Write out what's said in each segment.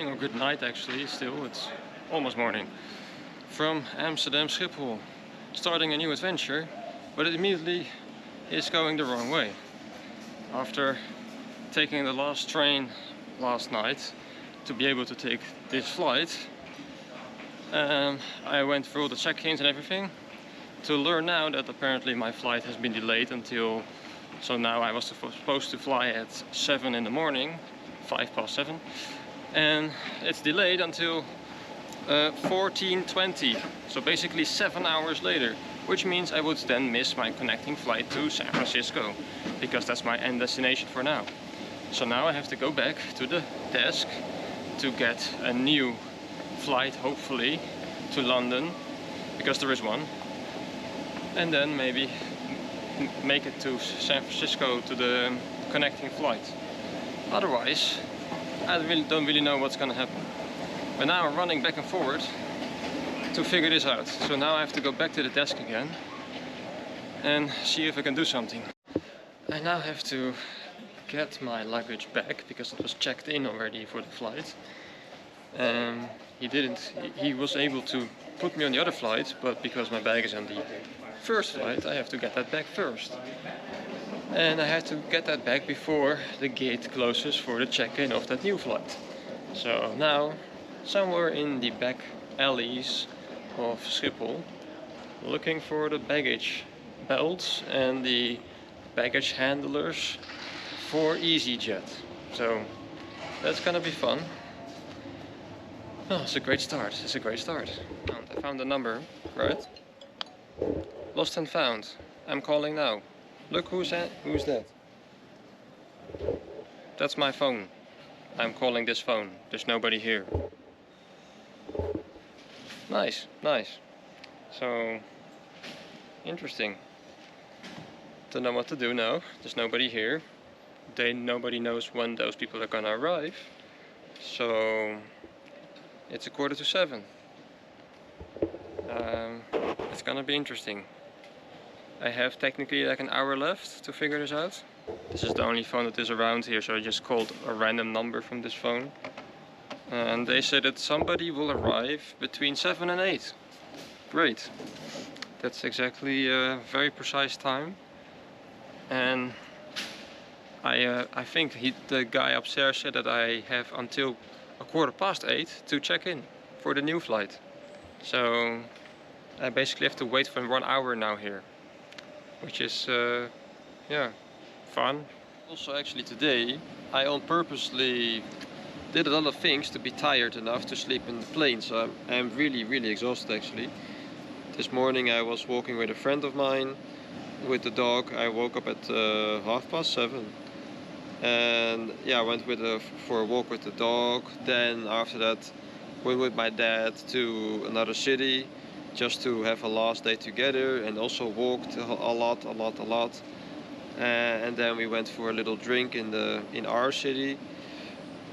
or good night actually, still, it's almost morning. From Amsterdam Schiphol, starting a new adventure, but it immediately is going the wrong way. After taking the last train last night to be able to take this flight, I went through all the check-ins and everything to learn now that apparently my flight has been delayed until, so now I was supposed to fly at 7 in the morning, 7:05, and it's delayed until 14:20, so basically 7 hours later, which means I would then miss my connecting flight to San Francisco, because that's my end destination for now. So now I have to go back to the desk to get a new flight, hopefully, to London, because there is one, and then maybe make it to San Francisco to the connecting flight. Otherwise, I don't really know what's gonna happen. But now I'm running back and forward to figure this out. So now I have to go back to the desk again and see if I can do something. I now have to get my luggage back because it was checked in already for the flight. He was able to put me on the other flight, but because my bag is on the first flight, I have to get that back first. And I have to get that back before the gate closes for the check-in of that new flight. So now, somewhere in the back alleys of Schiphol, looking for the baggage belts and the baggage handlers for EasyJet. So that's gonna be fun. Oh, it's a great start. It's a great start. I found the number, right? Lost and found. I'm calling now. Look who's that? Who's that? That's my phone. I'm calling this phone. There's nobody here. Nice, nice. So interesting. Don't know what to do now. There's nobody here. Nobody knows when those people are gonna arrive. So it's 6:45. It's gonna be interesting. I have technically like an hour left to figure this out. This is the only phone that is around here, so I just called a random number from this phone. And they said that somebody will arrive between 7 and 8. Great. That's exactly a very precise time. And I think the guy upstairs said that I have until 8:15 to check in for the new flight. So I basically have to wait for 1 hour now here, which is yeah, fun. Also actually today I on purposely did a lot of things to be tired enough to sleep in the plane, so I'm really exhausted actually. This morning I was walking with a friend of mine with the dog. I woke up at 7:30, and yeah, I went for a walk with the dog. Then after that went with my dad to another city just to have a last day together, and also walked a lot. And then we went for a little drink in our city,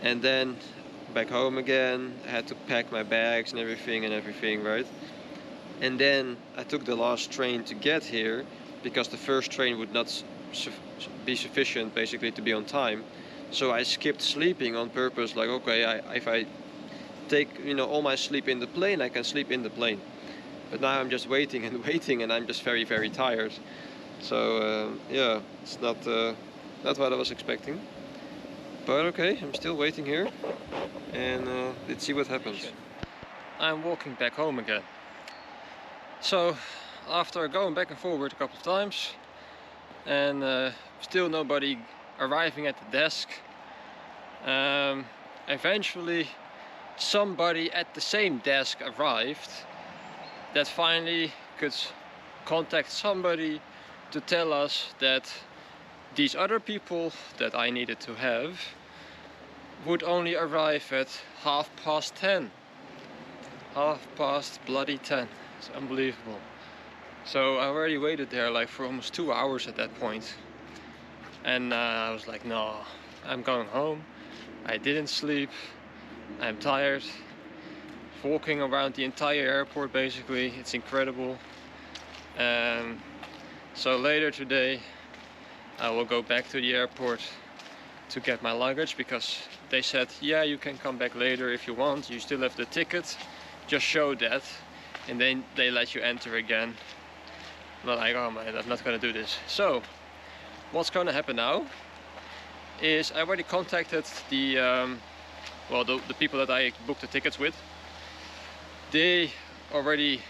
and then back home again. I had to pack my bags and everything, right? And then I took the last train to get here because the first train would not be sufficient basically to be on time. So I skipped sleeping on purpose, like okay, if I take all my sleep in the plane, I can sleep in the plane. But now I'm just waiting and waiting, and I'm just very tired. So yeah, it's not what I was expecting. But okay, I'm still waiting here, and let's see what happens. I'm walking back home again. So after going back and forward a couple of times, and still nobody arriving at the desk, eventually somebody at the same desk arrived that finally could contact somebody to tell us that these other people that I needed to have would only arrive at 10:30. 10:30. It's unbelievable. So I already waited there like for almost 2 hours at that point. And I was like, no, I'm going home. I didn't sleep. I'm tired. Walking around the entire airport basically. It's incredible. So later today I will go back to the airport to get my luggage, because they said, yeah, you can come back later if you want, you still have the ticket, just show that, and then they let you enter again. I'm like, oh man, I'm not gonna do this. So what's gonna happen now is I already contacted the the people that I booked the tickets with. They already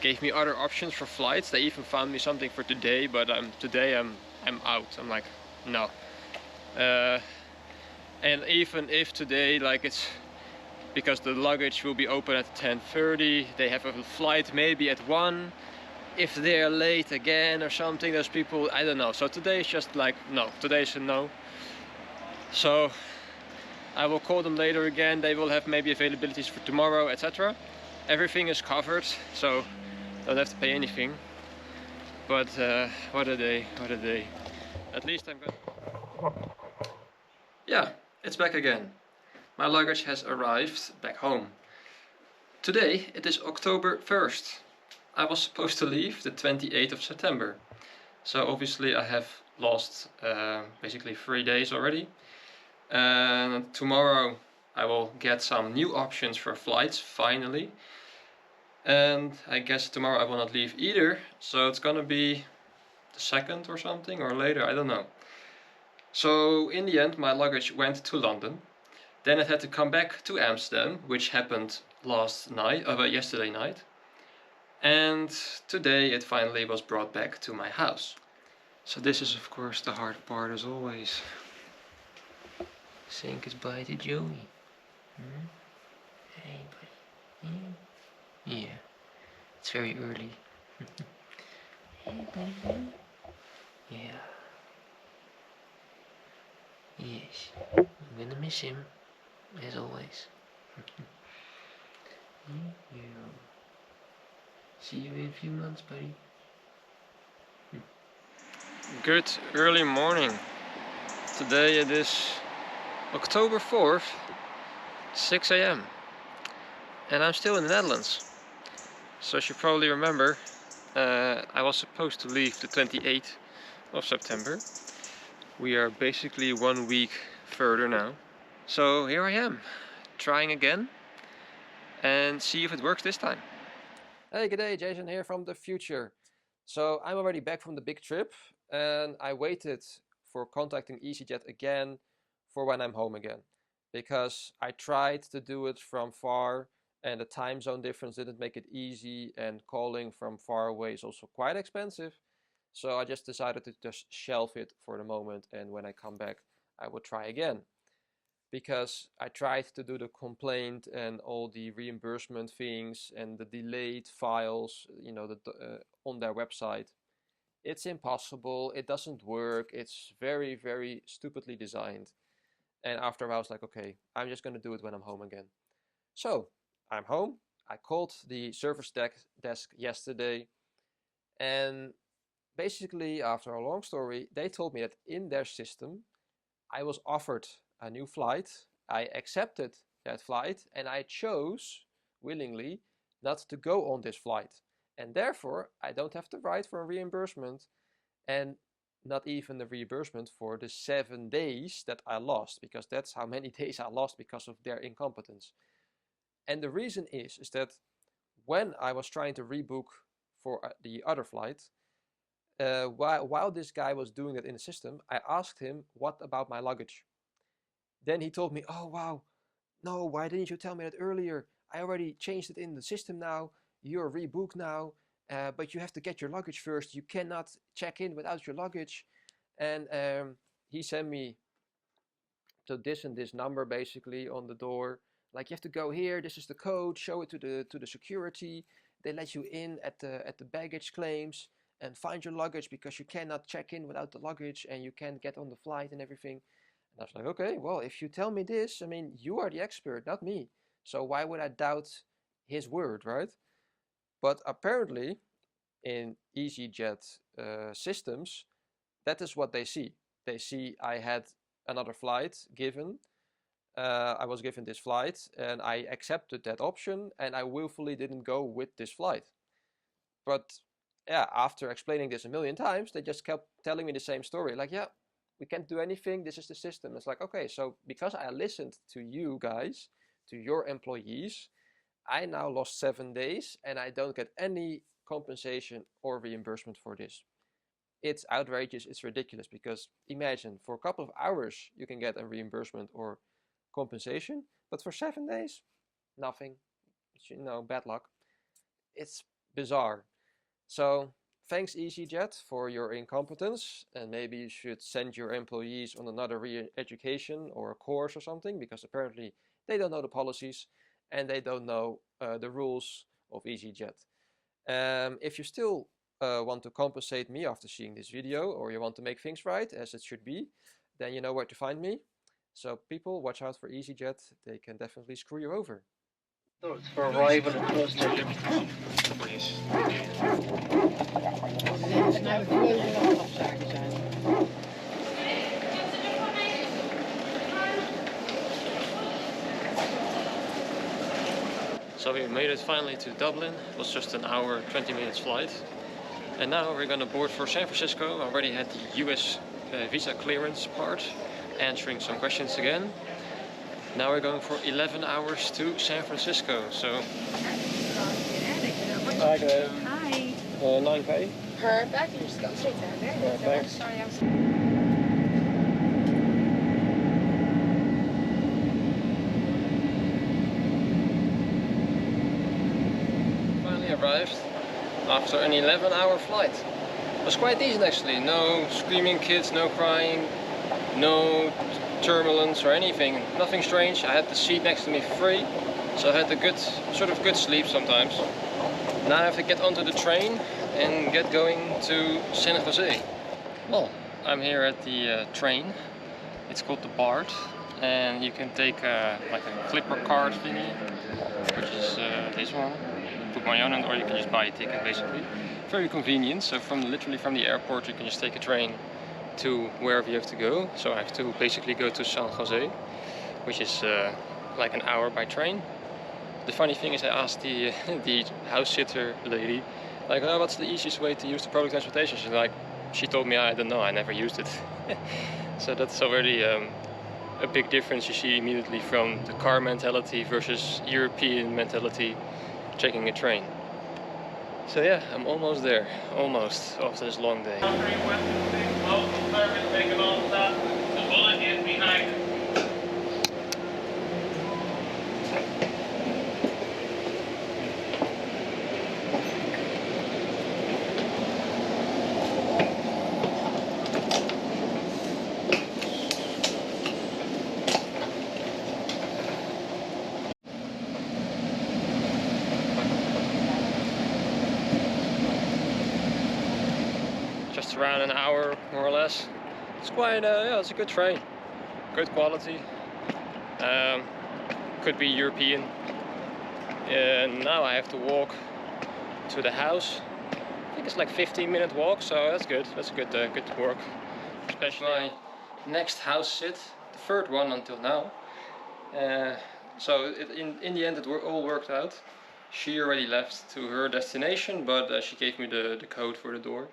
gave me other options for flights. They even found me something for today, but today I'm out. I'm like, no. And even if today, like, it's because the luggage will be open at 10:30, they have a flight maybe at 1. If they're late again or something, there's people, I don't know. So today is just like, no, today's a no. So I will call them later again. They will have maybe availabilities for tomorrow, etc. Everything is covered, so don't have to pay anything. But what a day, what a day. At least I'm good. Yeah, it's back again. My luggage has arrived back home. Today it is October 1st. I was supposed to leave the 28th of September. So obviously I have lost basically 3 days already. And tomorrow I will get some new options for flights, finally. And I guess tomorrow I will not leave either. So it's gonna be the 2nd or something, or later, I don't know. So in the end my luggage went to London. Then it had to come back to Amsterdam, which happened yesterday night. And today it finally was brought back to my house. So this is of course the hard part, as always. Saying goodbye to Joey. Hmm? Hey buddy. Yeah. It's very early. Hey buddy. Yeah. Yes. I'm gonna miss him, as always. Yeah. See you in a few months, buddy. Good early morning. Today it is October 4th, 6 a.m. and I'm still in the Netherlands. So as you probably remember, I was supposed to leave the 28th of September. We are basically 1 week further now. So here I am, trying again and see if it works this time. Hey, good day, Jason here from the future. So I'm already back from the big trip and I waited for contacting EasyJet again for when I'm home again, because I tried to do it from far and the time zone difference didn't make it easy, and calling from far away is also quite expensive. So I just decided to just shelve it for the moment, and when I come back I will try again. Because I tried to do the complaint and all the reimbursement things and the delayed files, on their website. It's impossible, it doesn't work, it's very, very stupidly designed. And after a while I was like, okay, I'm just gonna do it when I'm home again. So I'm home. I called the service desk yesterday, and basically after a long story, they told me that in their system I was offered a new flight. I accepted that flight and I chose willingly not to go on this flight. And therefore, I don't have to write for a reimbursement, and not even the reimbursement for the 7 days that I lost, because that's how many days I lost because of their incompetence. And the reason is that when I was trying to rebook for the other flight, while this guy was doing it in the system, I asked him, what about my luggage? Then he told me, oh wow, no, why didn't you tell me that earlier? I already changed it in the system now. You're rebooked now, but you have to get your luggage first. You cannot check in without your luggage. And he sent me to this and this number basically on the door. Like, you have to go here. This is the code. Show it to the security. They let you in at the baggage claims and find your luggage, because you cannot check in without the luggage and you can't get on the flight and everything. And I was like, okay, well, if you tell me this, I mean, you are the expert, not me. So why would I doubt his word, right? But apparently, in EasyJet systems, that is what they see. They see I had another flight given. I was given this flight and I accepted that option, and I willfully didn't go with this flight. But yeah, after explaining this a million times, they just kept telling me the same story. Like, yeah, we can't do anything. This is the system. It's like, okay, so because I listened to you guys, to your employees, I now lost 7 days and I don't get any compensation or reimbursement for this. It's outrageous, it's ridiculous, because imagine for a couple of hours you can get a reimbursement or compensation, but for 7 days, nothing. You know, bad luck. It's bizarre. So thanks EasyJet for your incompetence, and maybe you should send your employees on another re-education or a course or something, because apparently they don't know the policies and they don't know the rules of EasyJet. If you still want to compensate me after seeing this video, or you want to make things right as it should be, then you know where to find me. So people, watch out for EasyJet. They can definitely screw you over. For arrival at trusted. So we made it finally to Dublin. It was just an hour, 20 minutes flight. And now we're gonna board for San Francisco. I already had the US visa clearance part, answering some questions again. Now we're going for 11 hours to San Francisco, so... Hi guys. Hi. 9K? Perfect. You're just going straight down there. Yeah, thanks. Sorry, I was... Finally arrived after an 11-hour flight. It was quite decent actually. No screaming kids, no crying, no turbulence or anything. Nothing strange. I had the seat next to me free, so I had a good, sort of good sleep sometimes. Now I have to get onto the train and get going to San Jose. Well, I'm here at the train. It's called the BART, and you can take like a Clipper card thingy, which is this one. Put money on it, or you can just buy a ticket basically. Very convenient. So literally from the airport you can just take a train to wherever you have to go. So I have to basically go to San Jose, which is like an hour by train. The funny thing is, I asked the the house sitter lady, like, oh, what's the easiest way to use the public transportation? She told me, I don't know, I never used it. So that's already a big difference you see immediately from the car mentality versus European mentality taking a train. So yeah, I'm almost there, almost, after this long day. Just around an hour, more or less. It's quite, yeah, it's a good train. Good quality. Could be European. Now I have to walk to the house. I think it's like 15-minute walk, so that's good. That's good work. Especially my next house sit, the third one until now. So in the end it all worked out. She already left to her destination, but she gave me the code for the door.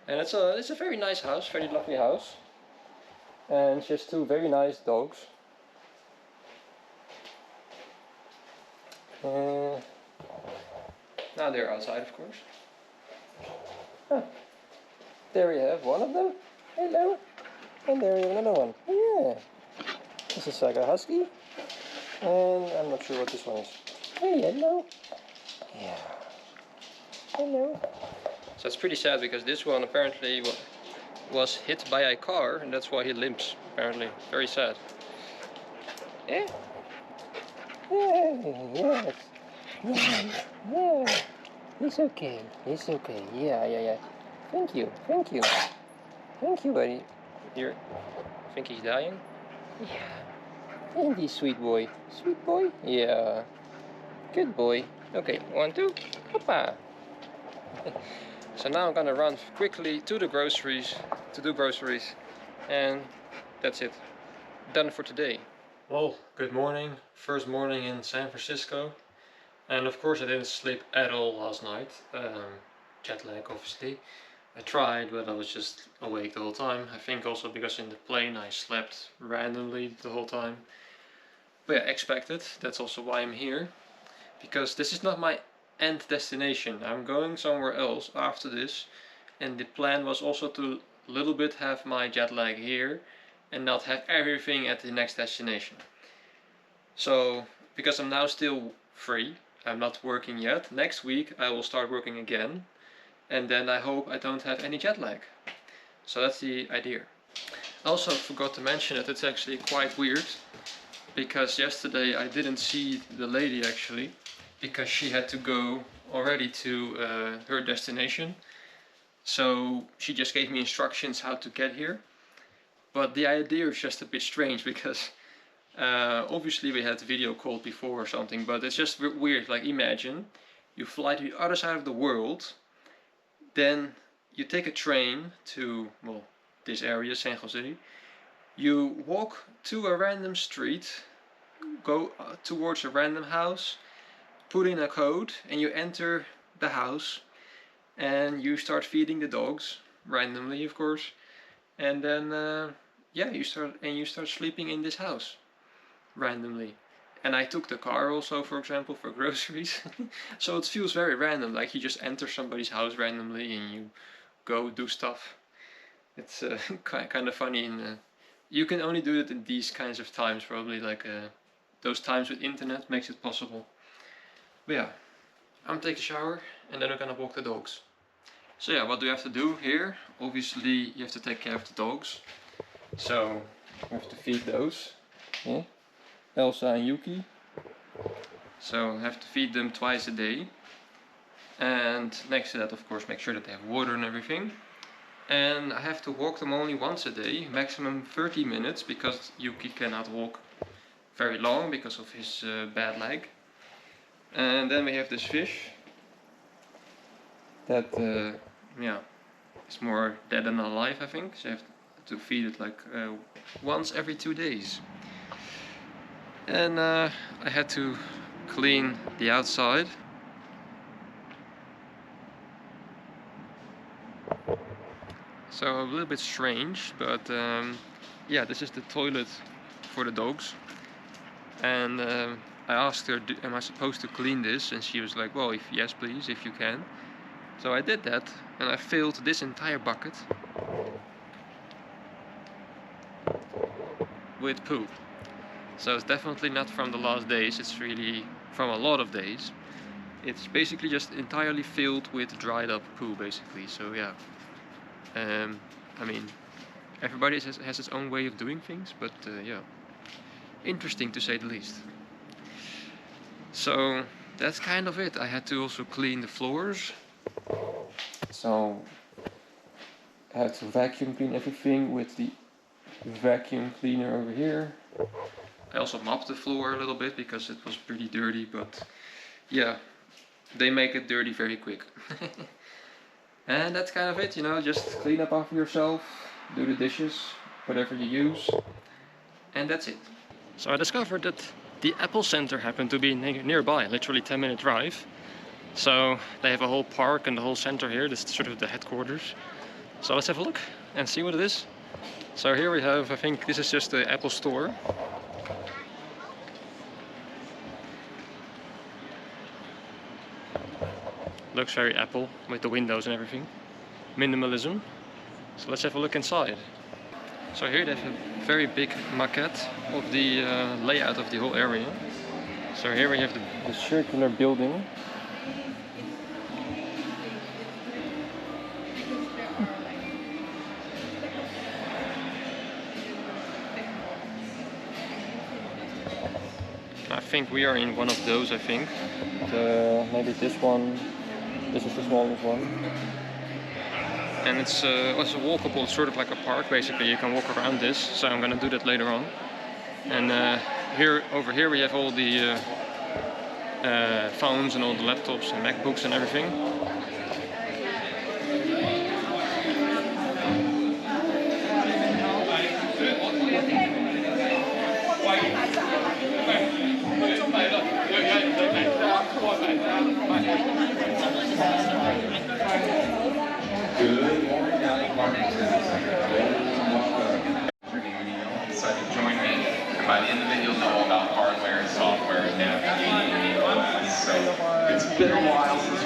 And it's a very nice house, very lovely house. And she has two very nice dogs. Now they're outside, of course. Huh. There we have one of them. Hello. And there we have another one. Yeah. This is like a husky. And I'm not sure what this one is. Hey, hello. Yeah. Hello. So it's pretty sad, because this one apparently was hit by a car, and that's why he limps, apparently. Very sad. Yeah. Yeah, yes. Yeah, yeah. It's okay. It's okay. Yeah. Thank you. Thank you, buddy. Here. Think he's dying? Yeah. And he's sweet boy. Sweet boy? Yeah. Good boy. Okay, 1, 2. Hoppa. So now I'm gonna run quickly to the groceries, to do groceries, and that's it. Done for today. Well, good morning. First morning in San Francisco. And of course I didn't sleep at all last night. Jet lag, obviously. I tried, but I was just awake the whole time. I think also because in the plane I slept randomly the whole time. But yeah, expected. That's also why I'm here. Because this is not my end destination. I'm going somewhere else after this. And the plan was also to a little bit have my jet lag here and not have everything at the next destination. So, because I'm now still free, I'm not working yet. Next week I will start working again. And then I hope I don't have any jet lag. So that's the idea. I also forgot to mention that it's actually quite weird. Because yesterday I didn't see the lady actually. Because she had to go already to her destination. So she just gave me instructions how to get here. But the idea is just a bit strange because obviously we had video called before or something, but it's just weird. Like imagine you fly to the other side of the world, then you take a train to, well, this area, San Jose. You walk to a random street, go towards a random house, put in a code and you enter the house and you start feeding the dogs randomly, of course, and then yeah, you start sleeping in this house randomly. And I took the car also, for example, for groceries. So it feels very random, like you just enter somebody's house randomly and you go do stuff. It's kind of funny, and you can only do it in these kinds of times, probably, like those times with internet makes it possible. But yeah, I'm gonna take a shower and then I'm gonna walk the dogs. So yeah, what do you have to do here? Obviously you have to take care of the dogs. So you have to feed those. Yeah. Elsa and Yuki. So I have to feed them twice a day. And next to that, of course, make sure that they have water and everything. And I have to walk them only once a day, maximum 30 minutes, because Yuki cannot walk very long because of his bad leg. And then we have this fish that yeah, is more dead than alive, I think. So you have to feed it like once every 2 days. And I had to clean the outside. So a little bit strange, but yeah, this is the toilet for the dogs. And I asked her, am I supposed to clean this? And she was like, well, yes please, if you can. So I did that, and I filled this entire bucket with poo. So it's definitely not from the last days, it's really from a lot of days. It's basically just entirely filled with dried up poo, basically. So yeah, I mean, everybody has its own way of doing things, but yeah, interesting to say the least. So that's kind of it. I had to also clean the floors. So I had to vacuum clean everything with the vacuum cleaner over here. I also mopped the floor a little bit because it was pretty dirty, but yeah, they make it dirty very quick. And that's kind of it, you know, just clean up after yourself, do the dishes, whatever you use, and that's it. So I discovered that the Apple Center happened to be nearby, literally 10-minute drive. So they have a whole park and the whole center here. This is sort of the headquarters. So let's have a look and see what it is. So here we have, I think this is just the Apple store. Looks very Apple with the windows and everything. Minimalism. So let's have a look inside. So here they have a very big maquette of the layout of the whole area. So here we have the circular building. I think we are in one of those, I think. Maybe this one. This is the smallest one. And it's also walkable, it's sort of like a park basically. You can walk around this, so I'm gonna do that later on. And over here we have all the phones and all the laptops and MacBooks and everything. Good.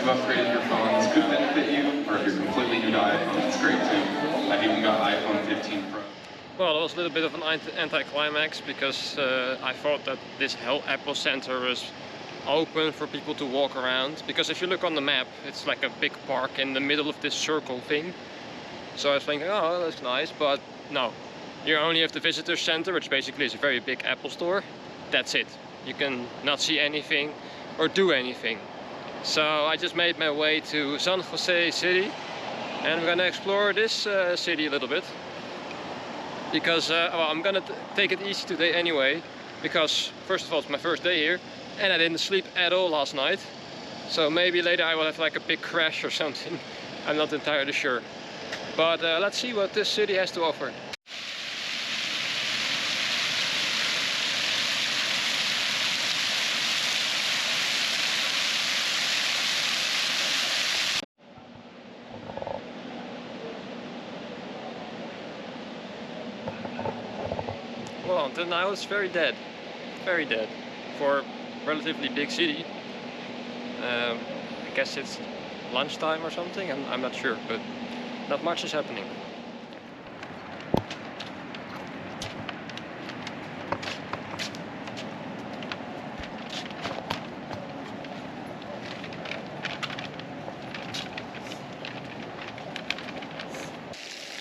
upgraded your phones could benefit you, or if you're completely new to iPhone, it's great too. I've even got iPhone 15 Pro. Well, it was a little bit of an anticlimax because I thought that this whole Apple Center was open for people to walk around. Because if you look on the map, it's like a big park in the middle of this circle thing. So I was thinking, oh, that's nice, but no. You only have the visitor center, which basically is a very big Apple store. That's it. You can not see anything or do anything. So I just made my way to San Jose city, and I'm gonna explore this city a little bit. Because well, I'm gonna take it easy today anyway, because first of all it's my first day here and I didn't sleep at all last night, so maybe later I will have like a big crash or something. I'm not entirely sure, but let's see what this city has to offer. Well, until now it's very dead for a relatively big city. I guess it's lunchtime or something, I'm not sure, but not much is happening.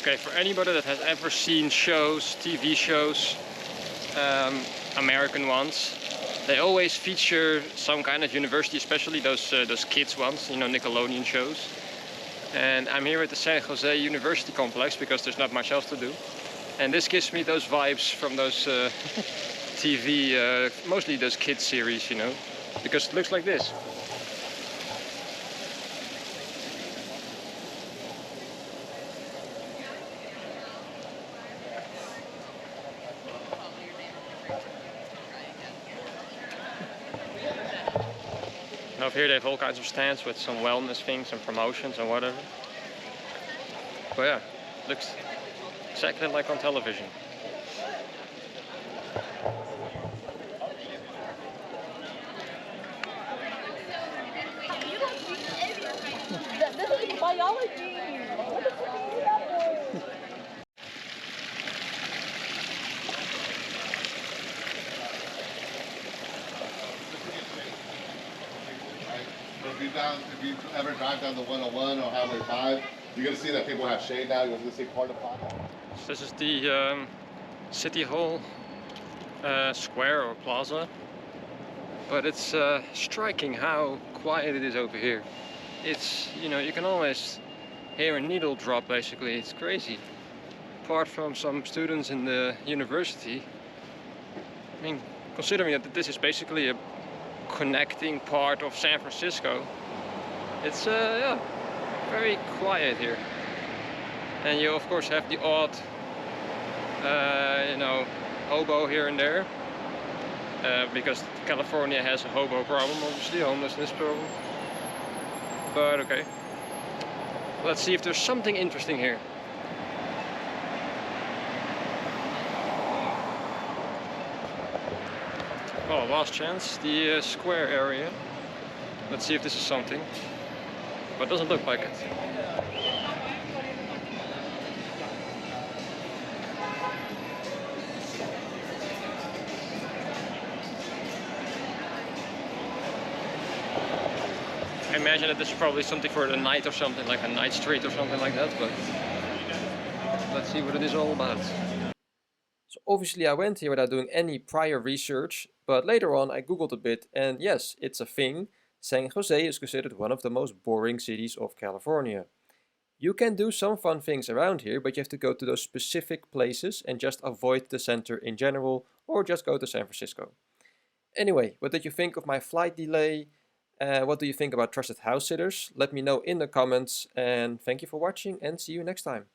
Okay, for anybody that has ever seen shows, TV shows, American ones, they always feature some kind of university, especially those kids ones, you know, Nickelodeon shows. And I'm here at the San Jose University complex because there's not much else to do. And this gives me those vibes from those TV, mostly those kids series, you know, because it looks like this. And over here they have all kinds of stands with some wellness things and promotions and whatever. But yeah, looks exactly like on television. This is biology. What the fuck is that? If you ever drive down the 101 or Highway 5, you're going to see that people have shade now. You're going to see part of the So this is the City Hall square or plaza. But it's striking how quiet it is over here. It's, you know, you can always hear a needle drop basically. It's crazy. Apart from some students in the university, I mean, considering that this is basically a connecting part of San Francisco, it's yeah, very quiet here. And you of course have the odd you know, hobo here and there, because California has a hobo problem, obviously, homelessness problem. But okay, let's see if there's something interesting here. Oh, last chance, the square area. Let's see if this is something, but it doesn't look like it. I imagine that this is probably something for the night or something, like a night street or something like that, but let's see what it is all about. So obviously I went here without doing any prior research, but later on I googled a bit and yes, it's a thing. San Jose is considered one of the most boring cities of California. You can do some fun things around here, but you have to go to those specific places and just avoid the center in general, or just go to San Francisco. Anyway, what did you think of my flight delay? What do you think about trusted house sitters? Let me know in the comments, and thank you for watching and see you next time.